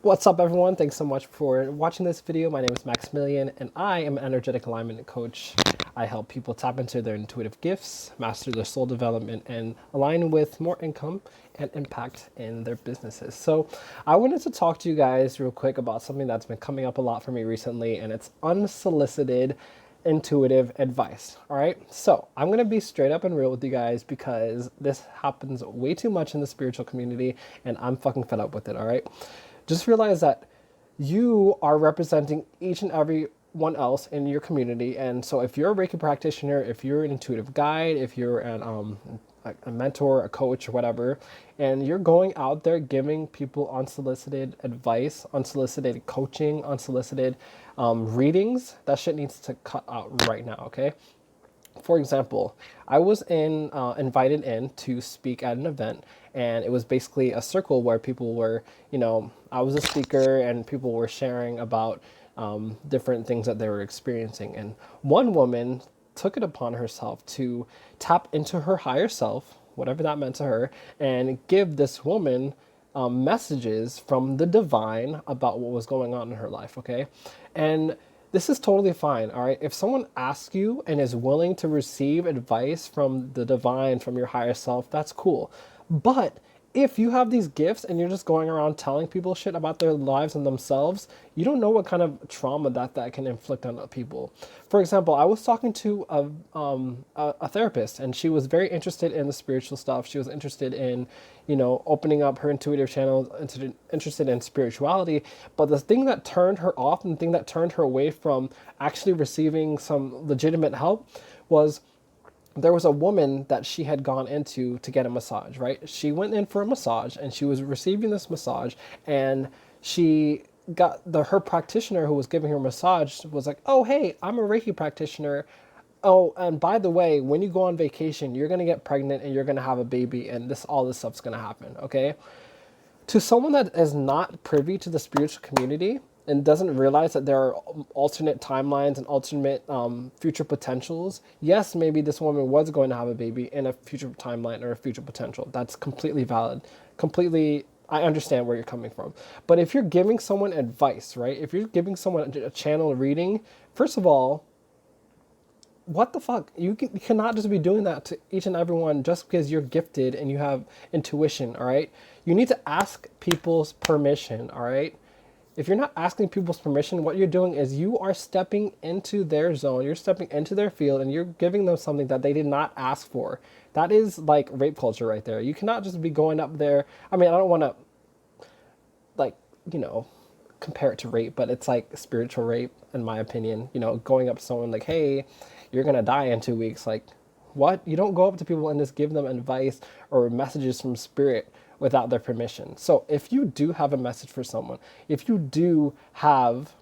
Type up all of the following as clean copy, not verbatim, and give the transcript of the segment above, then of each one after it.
What's up, everyone? Thanks so much for watching this video. My name is Maximilian, and I am an energetic alignment coach. I help people tap into their intuitive gifts, master their soul development, and align with more income and impact in their businesses. So I wanted to talk to you guys real quick about something that's been coming up a lot for me recently, and it's unsolicited intuitive advice. All right. So I'm going to be straight up and real with you guys because this happens way too much in the spiritual community and I'm fucking fed up with it. All right. Just realize that you are representing each and every one else in your community. And so if you're a Reiki practitioner, if you're an intuitive guide, if you're a mentor, a coach, or whatever, and you're going out there giving people unsolicited advice, unsolicited coaching, unsolicited readings, that shit needs to cut out right now, okay? For example, I was invited in to speak at an event, and it was basically a circle where people were, I was a speaker and people were sharing about different things that they were experiencing. And one woman took it upon herself to tap into her higher self, whatever that meant to her, and give this woman messages from the divine about what was going on in her life, okay? And this is totally fine, all right? If someone asks you and is willing to receive advice from the divine, from your higher self, that's cool. But if you have these gifts and you're just going around telling people shit about their lives and themselves, you don't know what kind of trauma that can inflict on people. For example, I was talking to a therapist, and she was very interested in the spiritual stuff. She was interested in, opening up her intuitive channels, interested in spirituality. But the thing that turned her off and the thing that turned her away from actually receiving some legitimate help was there was a woman that she had gone into to get a massage, right? She went in for a massage and she was receiving this massage, and she got her practitioner who was giving her a massage was like, "Oh, hey, I'm a Reiki practitioner. Oh, and by the way, when you go on vacation, you're going to get pregnant and you're going to have a baby, and all this stuff's going to happen." Okay. To someone that is not privy to the spiritual community and doesn't realize that there are alternate timelines and alternate future potentials, yes, maybe this woman was going to have a baby in a future timeline or a future potential. That's completely valid. Completely, I understand where you're coming from. But if you're giving someone advice, right? If you're giving someone a channel reading, first of all, what the fuck? You cannot just be doing that to each and everyone just because you're gifted and you have intuition, all right? You need to ask people's permission, all right? If you're not asking people's permission, what you're doing is you are stepping into their zone, you're stepping into their field, and you're giving them something that they did not ask for. That is like rape culture right there. You cannot just be going up there. I mean, I don't want to, like, compare it to rape, but it's like spiritual rape, in my opinion. Going up to someone like, "Hey, you're going to die in 2 weeks." Like, what? You don't go up to people and just give them advice or messages from spirit without their permission. So if you do have a message for someone, if you do have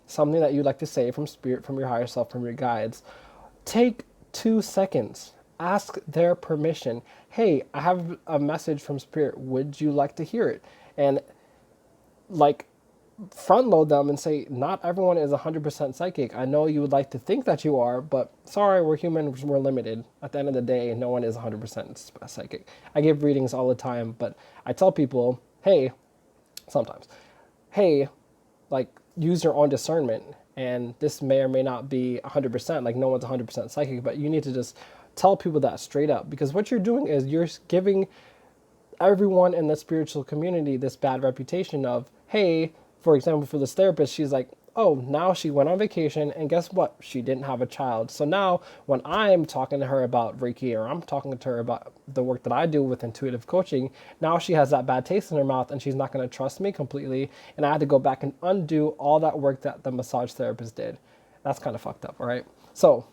something that you'd like to say from spirit, from your higher self, from your guides, take 2 seconds. Ask their permission. "Hey, I have a message from spirit. Would you like to hear it?" And like, front load them and say, "Not everyone is 100% psychic. I know you would like to think that you are, but sorry, we're humans, we're limited. At the end of the day, no one is 100% psychic." I give readings all the time, but I tell people, hey, sometimes, hey, like, use your own discernment. And this may or may not be 100%, like no one's 100% psychic, but you need to just tell people that straight up, because what you're doing is you're giving everyone in the spiritual community this bad reputation of, hey, for example, for this therapist, she's like, "Oh, now she went on vacation and guess what? She didn't have a child. So now when I'm talking to her about Reiki or I'm talking to her about the work that I do with intuitive coaching, now she has that bad taste in her mouth and she's not going to trust me completely. And I had to go back and undo all that work that the massage therapist did." That's kind of fucked up, all right? So,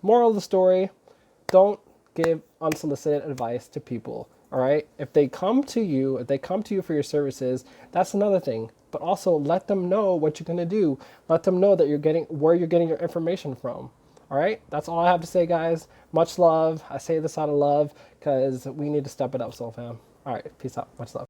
moral of the story, don't give unsolicited advice to people. All right. If they come to you for your services, that's another thing. But also let them know what you're going to do. Let them know that where you're getting your information from. All right. That's all I have to say, guys. Much love. I say this out of love because we need to step it up, soul fam. All right. Peace out. Much love.